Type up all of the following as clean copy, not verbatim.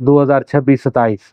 2026-27।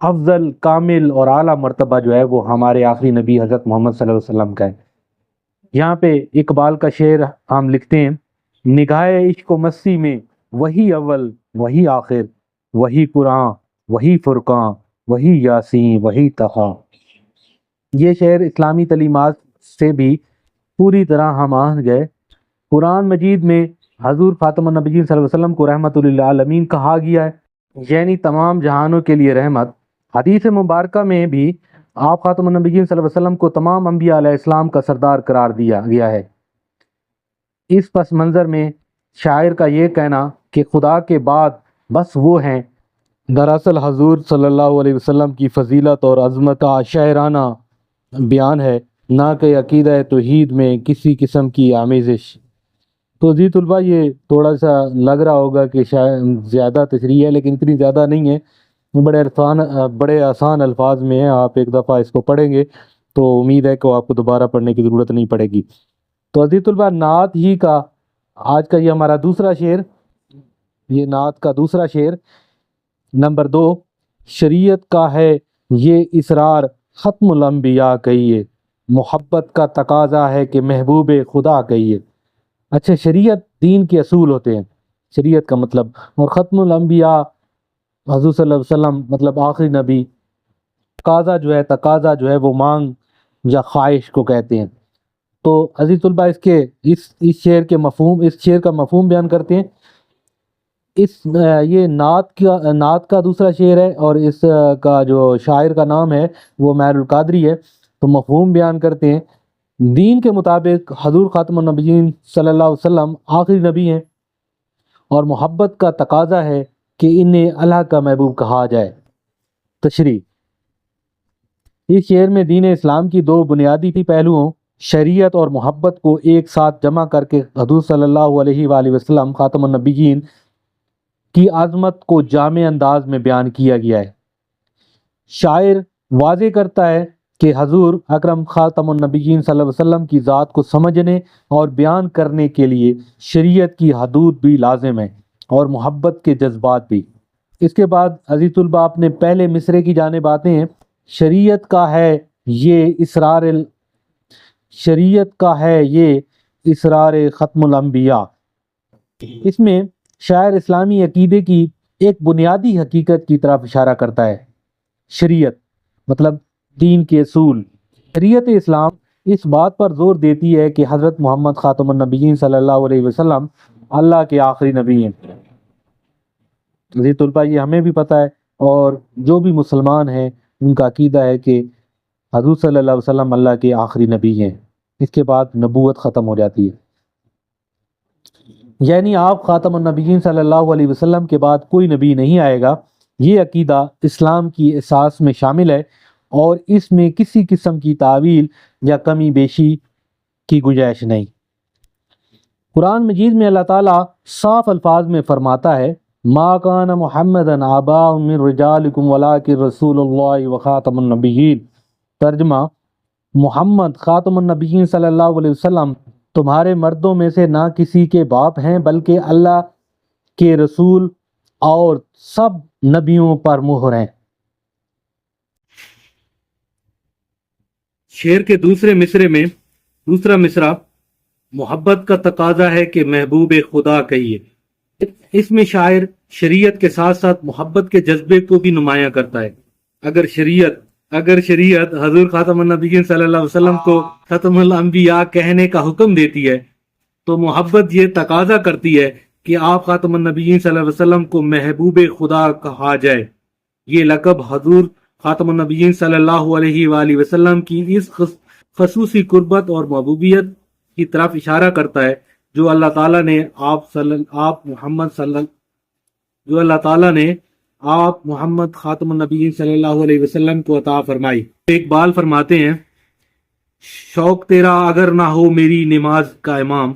افضل کامل اور اعلیٰ مرتبہ جو ہے وہ ہمارے آخری نبی حضرت محمد صلی اللہ علیہ وسلم کا ہے۔ یہاں پہ اقبال کا شعر ہم لکھتے ہیں، نگاہ عشق و مستی میں وہی اول وہی آخر، وہی قرآن وہی فرقان وہی یاسین وہی طہا۔ یہ شعر اسلامی تعلیمات سے بھی پوری طرح ہم آہنگ ہے۔ قرآن مجید میں حضور خاتم النبیین صلی اللہ علیہ وسلم کو رحمت للعالمین کہا گیا ہے، یعنی تمام جہانوں کے لیے رحمت۔ حدیث مبارکہ میں بھی آپ خاتم النبیین صلی اللہ علیہ وسلم کو تمام انبیاء علیہ السلام کا سردار قرار دیا گیا ہے۔ اس پس منظر میں شاعر کا یہ کہنا کہ خدا کے بعد بس وہ ہیں، دراصل حضور صلی اللہ علیہ وسلم کی فضیلت اور عظمت کا شاعرانہ بیان ہے، نہ کہ عقیدہ توحید میں کسی قسم کی آمیزش۔ تو جی طلبہ، یہ تھوڑا سا لگ رہا ہوگا کہ شاید زیادہ تشریح ہے، لیکن اتنی زیادہ نہیں ہے، بڑے آسان الفاظ میں ہے۔ آپ ایک دفعہ اس کو پڑھیں گے تو امید ہے کہ آپ کو دوبارہ پڑھنے کی ضرورت نہیں پڑے گی۔ تو عزیز طلبہ، نعت ہی کا آج کا یہ ہمارا دوسرا شعر، یہ نعت کا دوسرا شعر نمبر 2، شریعت کا ہے یہ اسرار ختم الانبیاء کہیے، محبت کا تقاضا ہے کہ محبوب خدا کہیے۔ اچھا، شریعت دین کے اصول ہوتے ہیں، شریعت کا مطلب، اور ختم الانبیاء حضور صلی اللہ علیہ وسلم مطلب آخری نبی۔ تقاضا جو ہے وہ مانگ یا خواہش کو کہتے ہیں۔ تو عزیز طلبہ، اس شعر کا مفہوم بیان کرتے ہیں۔ یہ نعت کا دوسرا شعر ہے، اور اس کا جو شاعر کا نام ہے وہ مہر القادری ہے۔ تو مفہوم بیان کرتے ہیں، دین کے مطابق حضور خاتم النبیین صلی اللہ علیہ وسلم آخری نبی ہیں، اور محبت کا تقاضا ہے کہ انہیں اللہ کا محبوب کہا جائے۔ تشریح: اس شعر میں دین اسلام کی دو بنیادی پہلوؤں شریعت اور محبت کو ایک ساتھ جمع کر کے حضور صلی اللہ علیہ وآلہ وسلم خاتم النبیین کی عظمت کو جامع انداز میں بیان کیا گیا ہے۔ شاعر واضح کرتا ہے کہ حضور اکرم خاتم النبیین صلی اللہ علیہ وسلم کی ذات کو سمجھنے اور بیان کرنے کے لیے شریعت کی حدود بھی لازم ہے، اور محبت کے جذبات بھی۔ اس کے بعد عزیز طلبہ اپنے پہلے مصرے کی جانب آتے ہیں۔ شریعت کا ہے یہ اسرار ختم الانبیاء۔ اس میں شاعر اسلامی عقیدے کی ایک بنیادی حقیقت کی طرف اشارہ کرتا ہے۔ شریعت مطلب دین کے اصول۔ شریعت اسلام اس بات پر زور دیتی ہے کہ حضرت محمد خاتم النبیین صلی اللہ علیہ وسلم اللہ کے آخری نبی ہیں۔ عزیز طلبہ، یہ ہمیں بھی پتہ ہے، اور جو بھی مسلمان ہیں ان کا عقیدہ ہے کہ حضور صلی اللہ علیہ وسلم اللہ کے آخری نبی ہیں، اس کے بعد نبوت ختم ہو جاتی ہے۔ یعنی آپ خاتم النبیین صلی اللہ علیہ وسلم کے بعد کوئی نبی نہیں آئے گا۔ یہ عقیدہ اسلام کی اساس میں شامل ہے، اور اس میں کسی قسم کی تعویل یا کمی بیشی کی گنجائش نہیں۔ قرآن مجید میں اللہ تعالیٰ صاف الفاظ میں فرماتا ہے، ما کان محمدا ابا من رجالکم ولکن رسول اللہ وخاتم النبیین۔ ترجمہ: محمد خاتم النبیین صلی اللہ علیہ وسلم تمہارے مردوں میں سے نہ کسی کے باپ ہیں، بلکہ اللہ کے رسول اور سب نبیوں پر مہر ہیں۔ شعر کے دوسرے مصرے میں دوسرا مصرع محبت کا تقاضا ہے کہ محبوب خدا کہیے۔ اس میں شاعر شریعت کے ساتھ ساتھ محبت کے جذبے کو بھی نمایاں کرتا ہے۔ اگر شریعت حضور خاتم النبیین صلی اللہ علیہ وسلم کو ختم الانبیاء کہنے کا حکم دیتی ہے، تو محبت یہ تقاضا کرتی ہے کہ آپ خاتم النبیین صلی اللہ علیہ وسلم کو محبوب خدا کہا جائے۔ یہ لقب حضور خاتم النبیین صلی اللہ علیہ وآلہ وسلم کی اس خصوصی قربت اور محبوبیت کی طرف اشارہ کرتا ہے جو اللہ تعالیٰ نے آپ محمد خاتم النبیین صلی اللہ علیہ وسلم کو عطا فرمائی۔ اقبال فرماتے ہیں، شوق تیرا اگر نہ ہو میری نماز کا امام،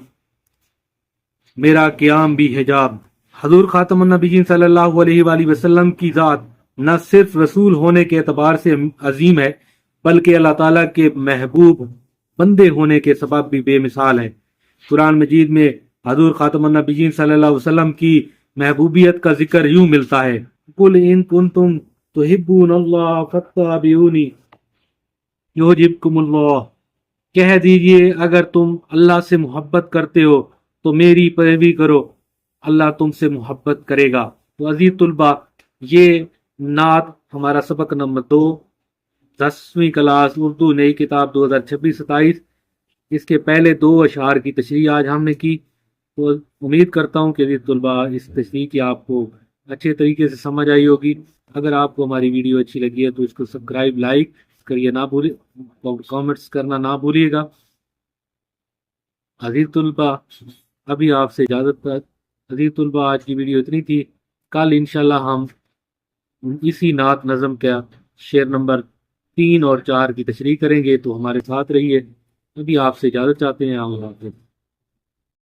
میرا قیام بھی حجاب۔ حضور خاتم النبیین صلی اللہ علیہ وآلہ وسلم کی ذات نہ صرف رسول ہونے کے اعتبار سے عظیم ہے، بلکہ اللہ تعالیٰ کے محبوب بندے ہونے کے سبب بھی بے مثال ہے۔ قرآن مجید میں حضور خاتم النبیین صلی اللہ علیہ وسلم کی محبوبیت کا ذکر یوں ملتا ہے، قُلْ إِن كُنتُمْ تحبون اللہ فاتبعونی یحببکم اللہ، کہہ دیجئے اگر تم اللہ سے محبت کرتے ہو تو میری پیروی کرو، اللہ تم سے محبت کرے گا۔ تو عزیز طلبہ، یہ نعت ہمارا سبق نمبر 2، 10ویں کلاس اردو نئی کتاب 2026-27، اس کے پہلے 2 اشعار کی تشریح آج ہم نے کی۔ تو امید کرتا ہوں کہ عزیز طلبہ اس تشریح کی آپ کو اچھے طریقے سے سمجھ آئی ہوگی۔ اگر آپ کو ہماری ویڈیو اچھی لگی ہے تو اس کو سبسکرائب، لائک کریے نہ بھولے، کامنٹس کرنا نہ بھولیے گا۔ عزیز طلبہ ابھی آپ سے اجازت پر، عزیز طلبہ آج کی ویڈیو اتنی تھی، کل انشاءاللہ ہم اسی نعت نظم کا شعر نمبر 3 اور 4 کی تشریح کریں گے، تو ہمارے ساتھ رہیے۔ ابھی آپ سے اجازت چاہتے ہیں، اللہ حافظ۔